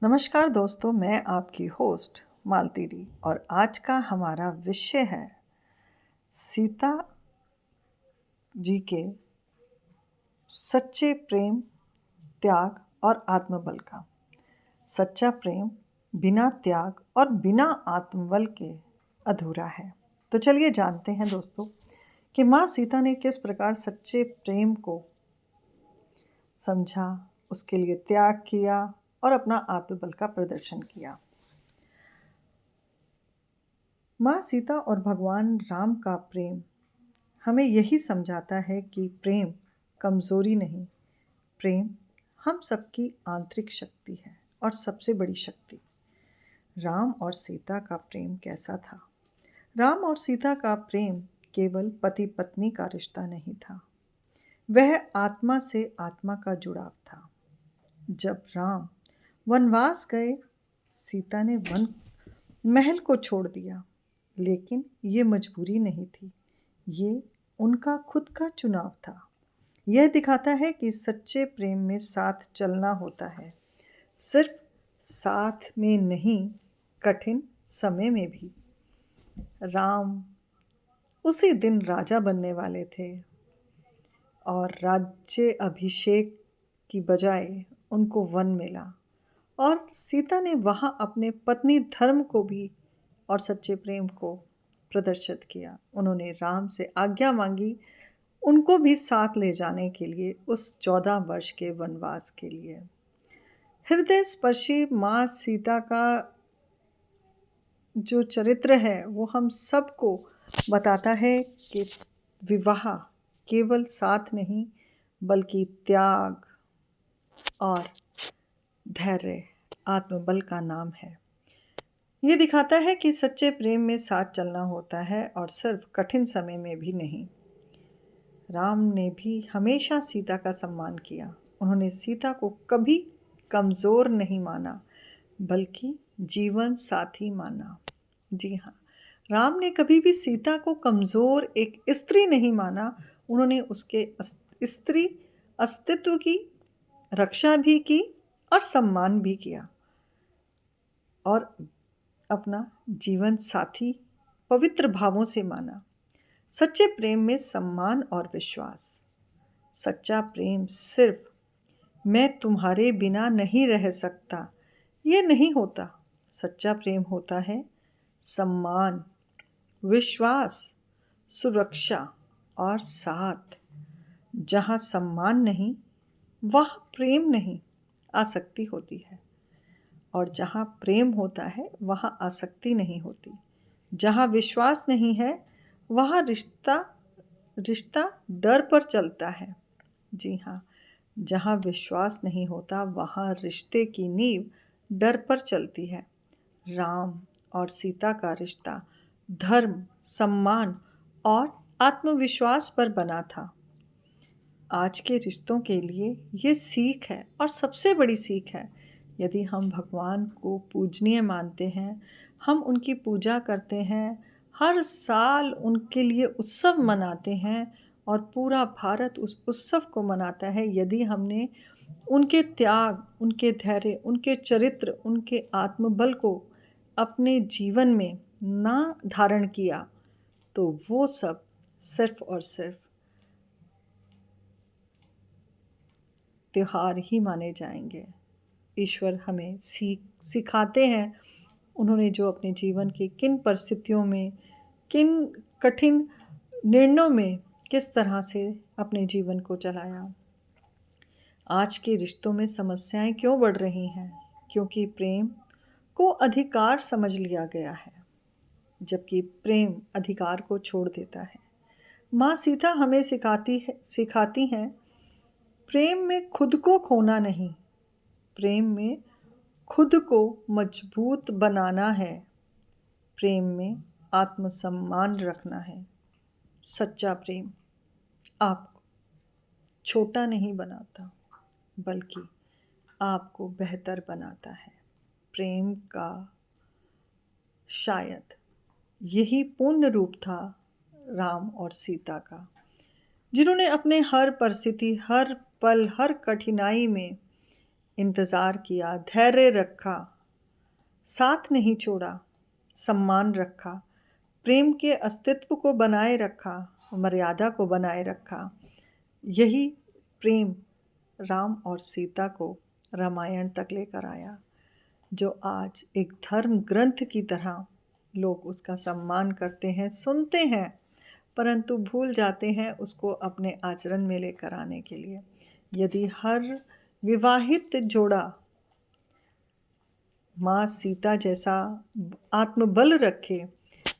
नमस्कार दोस्तों, मैं आपकी होस्ट मालती डी और आज का हमारा विषय है सीता जी के सच्चे प्रेम, त्याग और आत्मबल का। सच्चा प्रेम बिना त्याग और बिना आत्मबल के अधूरा है। तो चलिए जानते हैं दोस्तों कि माँ सीता ने किस प्रकार सच्चे प्रेम को समझा, उसके लिए त्याग किया और अपना आत्मबल का प्रदर्शन किया। माँ सीता और भगवान राम का प्रेम हमें यही समझाता है कि प्रेम कमज़ोरी नहीं, प्रेम हम सबकी आंतरिक शक्ति है और सबसे बड़ी शक्ति। राम और सीता का प्रेम कैसा था? राम और सीता का प्रेम केवल पति पत्नी का रिश्ता नहीं था, वह आत्मा से आत्मा का जुड़ाव था। जब राम वनवास गए, सीता ने वन महल को छोड़ दिया, लेकिन ये मजबूरी नहीं थी, ये उनका खुद का चुनाव था। यह दिखाता है कि सच्चे प्रेम में साथ चलना होता है, सिर्फ साथ में नहीं, कठिन समय में भी। राम उसी दिन राजा बनने वाले थे और राज्य अभिषेक की बजाय उनको वन मिला और सीता ने वहाँ अपने पत्नी धर्म को भी और सच्चे प्रेम को प्रदर्शित किया। उन्होंने राम से आज्ञा मांगी, उनको भी साथ ले जाने के लिए उस 14 वर्ष के वनवास के लिए। हृदय स्पर्शी माँ सीता का जो चरित्र है वो हम सबको बताता है कि विवाह केवल साथ नहीं बल्कि त्याग और धैर्य, आत्मबल का नाम है। ये दिखाता है कि सच्चे प्रेम में साथ चलना होता है और सिर्फ कठिन समय में भी नहीं। राम ने भी हमेशा सीता का सम्मान किया। उन्होंने सीता को कभी कमज़ोर नहीं माना, बल्कि जीवन साथी माना। जी हाँ, राम ने कभी भी सीता को कमज़ोर एक स्त्री नहीं माना। उन्होंने उसके स्त्री अस्तित्व की रक्षा भी की और सम्मान भी किया और अपना जीवन साथी पवित्र भावों से माना। सच्चे प्रेम में सम्मान और विश्वास। सच्चा प्रेम सिर्फ मैं तुम्हारे बिना नहीं रह सकता ये नहीं होता। सच्चा प्रेम होता है सम्मान, विश्वास, सुरक्षा और साथ। जहाँ सम्मान नहीं, वहाँ प्रेम नहीं, आसक्ति होती है। और जहाँ प्रेम होता है वहाँ आसक्ति नहीं होती। जहाँ विश्वास नहीं है वहाँ रिश्ता डर पर चलता है। जी हाँ, जहाँ विश्वास नहीं होता वहाँ रिश्ते की नींव डर पर चलती है। राम और सीता का रिश्ता धर्म, सम्मान और आत्मविश्वास पर बना था। आज के रिश्तों के लिए ये सीख है और सबसे बड़ी सीख है। यदि हम भगवान को पूजनीय मानते हैं, हम उनकी पूजा करते हैं, हर साल उनके लिए उत्सव मनाते हैं और पूरा भारत उस उत्सव को मनाता है। यदि हमने उनके त्याग, उनके धैर्य, उनके चरित्र, उनके आत्मबल को अपने जीवन में ना धारण किया, तो वो सब सिर्फ और सिर्फ त्योहार ही माने जाएंगे। ईश्वर हमें सिखाते हैं, उन्होंने जो अपने जीवन की किन परिस्थितियों में, किन कठिन निर्णयों में किस तरह से अपने जीवन को चलाया। आज के रिश्तों में समस्याएं क्यों बढ़ रही हैं? क्योंकि प्रेम को अधिकार समझ लिया गया है, जबकि प्रेम अधिकार को छोड़ देता है। माँ सीता हमें सिखाती हैं प्रेम में खुद को खोना नहीं, प्रेम में खुद को मजबूत बनाना है, प्रेम में आत्मसम्मान रखना है। सच्चा प्रेम आपको छोटा नहीं बनाता, बल्कि आपको बेहतर बनाता है। प्रेम का शायद यही पूर्ण रूप था राम और सीता का, जिन्होंने अपने हर परिस्थिति, हर पल, हर कठिनाई में इंतज़ार किया, धैर्य रखा, साथ नहीं छोड़ा, सम्मान रखा, प्रेम के अस्तित्व को बनाए रखा, मर्यादा को बनाए रखा। यही प्रेम राम और सीता को रामायण तक लेकर आया, जो आज एक धर्म ग्रंथ की तरह लोग उसका सम्मान करते हैं, सुनते हैं, परंतु भूल जाते हैं उसको अपने आचरण में लेकर आने के लिए। यदि हर विवाहित जोड़ा माँ सीता जैसा आत्मबल रखे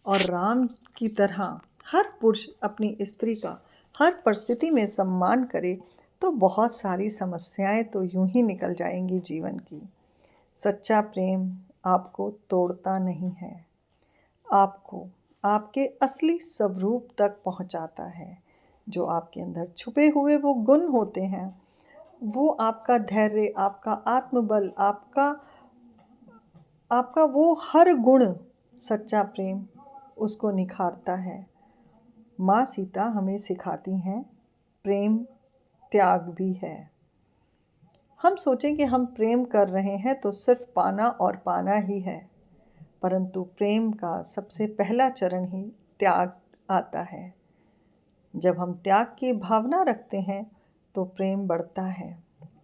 और राम की तरह हर पुरुष अपनी स्त्री का हर परिस्थिति में सम्मान करे, तो बहुत सारी समस्याएं तो यूं ही निकल जाएंगी जीवन की। सच्चा प्रेम आपको तोड़ता नहीं है, आपको आपके असली स्वरूप तक पहुंचाता है। जो आपके अंदर छुपे हुए वो गुण होते हैं, वो आपका धैर्य, आपका आत्मबल, आपका वो हर गुण सच्चा प्रेम उसको निखारता है। माँ सीता हमें सिखाती हैं प्रेम त्याग भी है। हम सोचें कि हम प्रेम कर रहे हैं तो सिर्फ पाना और पाना ही है, परंतु प्रेम का सबसे पहला चरण ही त्याग आता है। जब हम त्याग की भावना रखते हैं तो प्रेम बढ़ता है।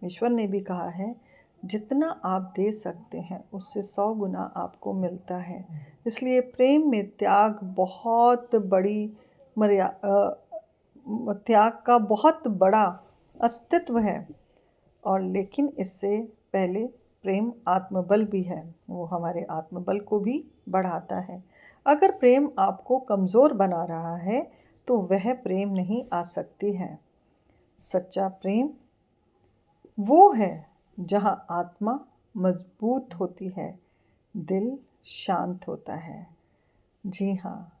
ईश्वर ने भी कहा है, जितना आप दे सकते हैं उससे 100 गुना आपको मिलता है। इसलिए प्रेम में त्याग बहुत बड़ी त्याग का बहुत बड़ा अस्तित्व है। और लेकिन इससे पहले प्रेम आत्मबल भी है, वो हमारे आत्मबल को भी बढ़ाता है। अगर प्रेम आपको कमज़ोर बना रहा है तो वह प्रेम नहीं आ सकती है। सच्चा प्रेम वो है जहाँ आत्मा मजबूत होती है, दिल शांत होता है। जी हाँ,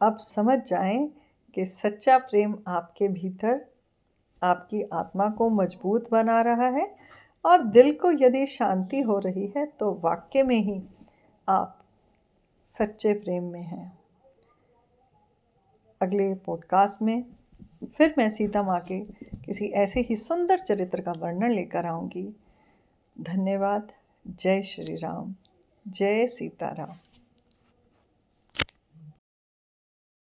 अब समझ जाएं कि सच्चा प्रेम आपके भीतर आपकी आत्मा को मजबूत बना रहा है, और दिल को यदि शांति हो रही है तो वाकई में ही आप सच्चे प्रेम में हैं। अगले पॉडकास्ट में फिर मैं सीता माँ के किसी ऐसे ही सुंदर चरित्र का वर्णन लेकर आऊँगी। धन्यवाद। जय श्री राम, जय सीताराम।